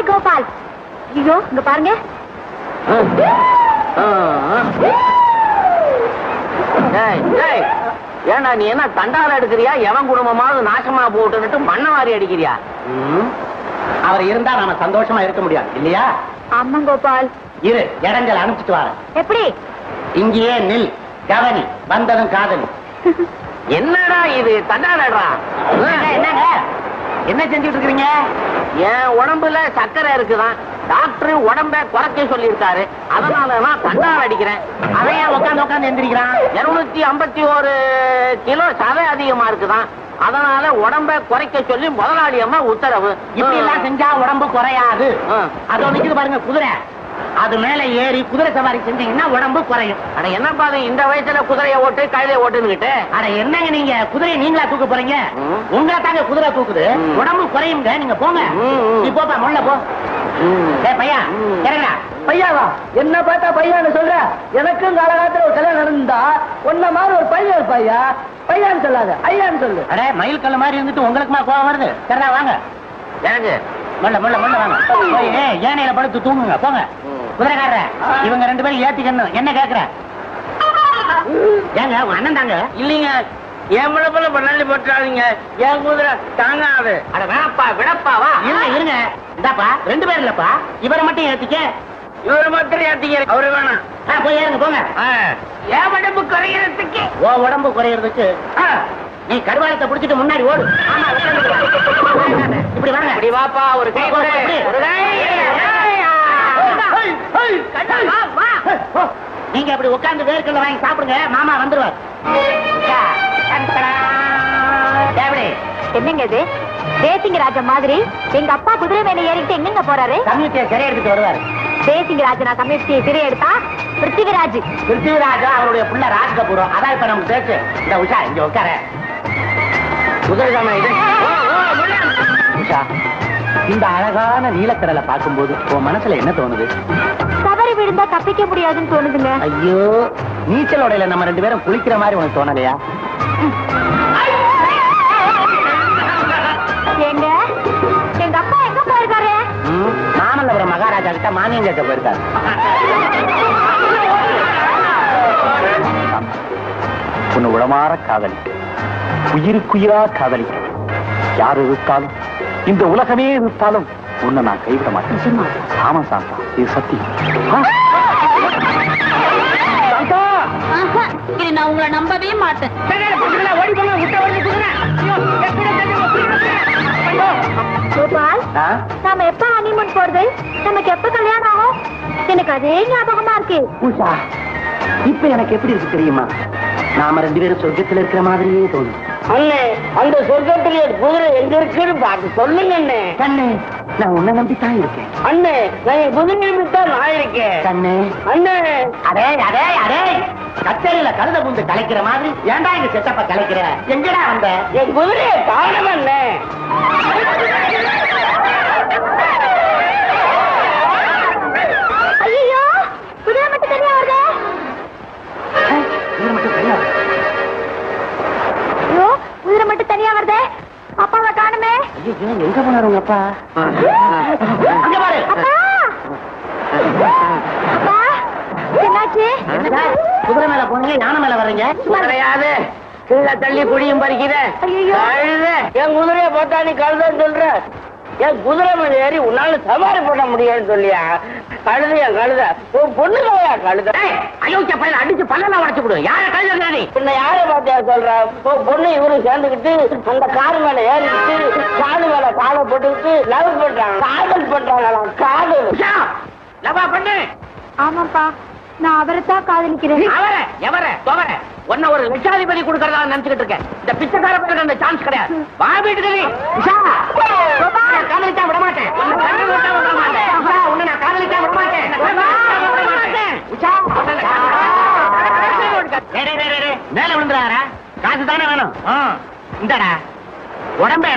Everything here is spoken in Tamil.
ஹாய் கோபால். ஐயோ இங்க பாருங்க. ஏன்னா நீ என்ன தண்டால எடுக்கிறியா? எவன் குடும்பமாவது நாசமா போட்டுட்டு மண்ணை வாரி அடிக்கிறியா? அவர் இருந்தா நாம சந்தோஷமா இருக்க முடியாது இல்லையா? ஆமா கோபால். இரு, இடங்கள் அனுப்பிச்சிட்டு வர. எப்படி? இங்கேயே நில், கவனி, வந்ததும் காதலி. என்னடா இது தண்டாலடா? என்னங்க என்ன செஞ்சுட்டு இருக்கீங்க? என் உடம்புல சர்க்கரை இருக்குதான், டாக்டர் உடம்ப குறைக்க சொல்லியிருக்காரு. அதனால நான் தண்டால் அடிக்கிறேன். அதையா உட்காந்து உட்காந்து எந்திரிக்கிறான். 251 கிலோ சதை அதிகமா இருக்குதான், அதனால உடம்ப குறைக்க சொல்லி முதலாளி அம்மா உத்தரவு. இப்படி எல்லாம் செஞ்சா உடம்பு குறையாது. அது நிக்குது பாருங்க குதிரை, அது மேல ஏறி குதிரை சவாரி செஞ்சீங்கன்னா உடம்பு குறையும். அட என்னப்பா இந்த வயசுல குதிரையை ஓட்டு கையில ஓட்டுன்னு. அட என்னங்க நீங்க குதிரையை நீங்களா தூக்க போறீங்க? உங்களை தாங்க குதிரை தூக்குது, உடம்பு குறையுங்க. நீங்க போங்க, நீ போப்பா முள்ள போ. பையா இறங்கடா. பையாவா? என்ன பார்த்தா பையான்னு சொல்ற? எனக்கும் காலகாலத்துல ஒரு கல்யாணம் நடந்தா ஒன்ன மாதிரி ஒரு பையன் இருப்பாயா. பையான்னு சொல்லாத, ஐயான்னு சொல்லு. அட மயில் கல்ல மாதிரி இருந்துட்டு உங்களுக்குமா கோவம் வருது? சரிடா வாங்க, எனக்கு முள்ள முள்ள முள்ள வாங்க. ஏனையில படுத்து தூங்குங்க போங்க. குதிரைக்காரர இவங்க 2 பேரும் ஏத்திக்கணும். என்ன கேக்குற? ஏங்க உங்க அண்ணன் தாங்க. இல்லீங்க, என் முழப்பல பண்ணி போட்டாதீங்க, என் குதிரை தாங்காது. அட வேணப்பா விடப்பா வா. இருங்க இந்தாப்பா 2 பேர் இல்லப்பா, இவரை மட்டும் ஏத்திக்க. இவரை மட்டும் ஏத்திக்க, அவரு வேணாம். போய் ஏறுங்க போங்க. என் உடம்பு குறையறதுக்கு உடம்பு குறையறதுக்கு நீ கருவாயத்தை புடிச்சிட்டு முன்னாடி ஓடு. இப்படி வாங்க, இப்படி வாப்பா. ஒரு கை நீங்க அப்படி உட்கார்ந்து வேர்க்கல்ல வாங்கி சாப்பிடுங்க, மாமா வந்துருவார். என்னங்க இது? தேசிங்க ராஜா மாதிரி எங்க அப்பா குதிரை மேல ஏறிட்டு எங்க போறாரு? கம்யூனிட்டியை சிறை எடுத்துட்டு வருவாரு. தேசிங்க ராஜனா கம்யூனிட்டியை சிறை எடுத்தா பிருத்திவிராஜ். பிருத்திவிராஜா அவருடைய புள்ள ராஜ்கபூரம். அதான் இப்ப நமக்கு பேச்சு. இந்த உஷா இங்க உட்கார. குதிரைதானா இது? உஷா, இந்த அழகான நீலக்கடலை பார்க்கும்போது உன் மனசுல என்ன தோணுது? தவறி விழுந்தா தப்பிக்க முடியாதுன்னு தோணுதுங்க. ஐயோ, நீச்சல் உடையில நம்ம 2 பேரும் குளிக்கிற மாதிரி உனக்கு தோணலையா? எங்க எங்க அப்பா எங்க போயிருக்காரு? மாமல்லபுரம் மகாராஜா கிட்ட மானியம் கேட்க போயிருக்காரு. உன்னை உளமாற காதலி, உயிருக்குயிரா காதலி, யார் இருக்காலும் இந்த உலகமே இருத்தாலும் உன்னை நான் கைவிட மாட்டேன். ஆமா சாந்தா, இது சத்தியம். இது நான் உங்களை நம்பவே மாட்டேன். கோபால், நாம எப்ப ஹனிமூன் போறது? நமக்கு எப்ப கல்யாணம் ஆகும்? எனக்கு அதே ஞாபகமா இருக்கு. உஷா, இப்ப எனக்கு எப்படி இருக்கு தெரியுமா? நாம 2 பேரும் சொர்க்கத்துல இருக்கிற மாதிரியே தோணும். அண்ணே, அந்த சொர்க்கத்திலே குதிரை எங்க இருக்குன்னு பார்த்து சொல்லுங்க அண்ணே. கண்ணே, நான் உன்னை நம்பித்தான் இருக்கேன். அண்ணே, நான் குதிரை நம்பித்தான் நான் இருக்கேன். கண்ணே, அண்ணே. அடே அடே அடே, கச்சேரியில கழுத புந்து கலைக்கிற மாதிரி ஏன்டா இங்க செட்டப்ப கலைக்கிற? எங்கடா வந்த? என் குதிரையை காரணம் அண்ணே. ஐயோ, குதிரை மட்டும் தனியா வருது. இது மட்டும் தெரியாது. ஐயோ, குதிரை மட்டும் தனியா வருது. அப்பாவை காணுமே. எங்க போனாரு உங்க அப்பா? அங்க பாரு. அப்பா, அப்பா, என்னாச்சு? குதிரை மேல போனீங்க, யானை மேல வர்றீங்க. குதிரையாது கீழே தள்ளி குடியும் பறிக்கிற. என் குதிரையை பார்த்தா நீ கழுதன்னு சொல்ற? என் குதிரை மேல ஏறி உன்னால சவாரி பண்ண முடியாதுன்னு சொல்லியா? கழுதையா கழுத? உன் பொண்ணுலையா கழுத? அயோக்கிய பையன் அடிச்சு பல்லெல்லாம் உடைச்சு விடு. யார கழுத? உன்னை யார பார்த்தியா சொல்ற? உன் பொண்ணு இவரும் சேர்ந்துக்கிட்டு அந்த கார் மேல ஏறிக்கிட்டு காடு மேல காலை போட்டுக்கிட்டு லவ் பண்றாங்க, காதல் பண்றாங்களாம். காதல் லவா பண்ணு. ஆமாப்பா, நான் அவரைத்தான் காதலிக்கிறேன். அவர எவர தவற உன்ன ஒரு லட்சாதிபதி கொடுக்கறதா நினைச்சுக்கிட்டு இருக்கேன். இந்த பிச்சைக்கார பேருக்கு அந்த சான்ஸ் கிடையாது. வா வீட்டுக்கு நீ. உஷா, காதலிச்சா விட மாட்டேன். உன்னை நான் காதலிச்சா விட மாட்டேன். உஷா, மேல விழுந்துறாரா? காசு தானே வேணும். இந்தடா உடம்பே